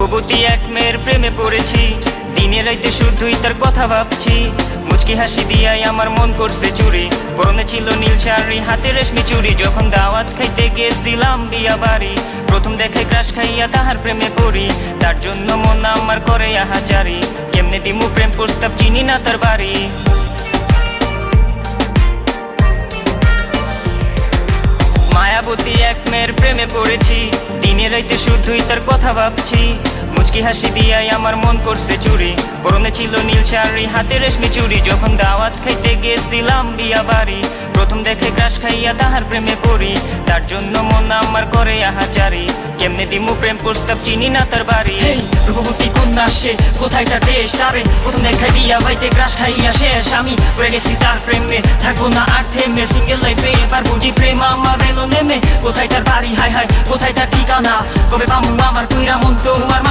রূপবতী এক মেয়ের প্রেমে পড়েছি, দিনে রাইতে শুধুই তার কথা ভাবছি। মুচকি হাসি দিয়াই আমার মন করছে চুরি, পরনে ছিল নীল শাড়ি, হাতে রেশমি চুড়ি। যখন দাওয়াত খাইতে গেছিলাম বিয়া বাড়ি, প্রথম দেখে ক্রাশ খাইয়া তাহার প্রেমে পড়ি। তার জন্য মন আমার করে আহাজারি, কেমনে দিমু প্রেম প্রস্তাব, চিনি না তার বাড়ি। মায়াবতী এক মেয়ের প্রেমে পড়েছি, দিনে রাইতে শুধুই তার কথা ভাবছি। মুচকি হাসি দিয়াই আমার মন করছে চুরি, পরনে ছিল নীল শাড়ি, হাতে রেশমি চুড়ি। যখন দাওয়াত খাইতে গেছিলাম বিয়া বাড়ি, প্রথম দেখে ক্রাশ খাইয়া তাহার প্রেমে পড়ি। তার জন্য মন আমার করে আহাজারি, কেমনে দিমু প্রেম প্রস্তাব, চিনি না তার বাড়ি। রূপবতী কন্যা সে, কোথায় তার দেশ? তারে প্রথম দেখাই বিয়া বাইতে ক্রাশ খাইয়া শেষ। আমি পড়ে গেছি তার প্রেমে, থাকবো না আর থেমে। সিঙ্গেল লাইফে এবার বুঝি প্রেম আমার এলো নেমে। কোথায় তার বাড়ি, হায় হায় কোথায় তার ঠিকানা? কবে পামু আমার কুইরা মন তো আমার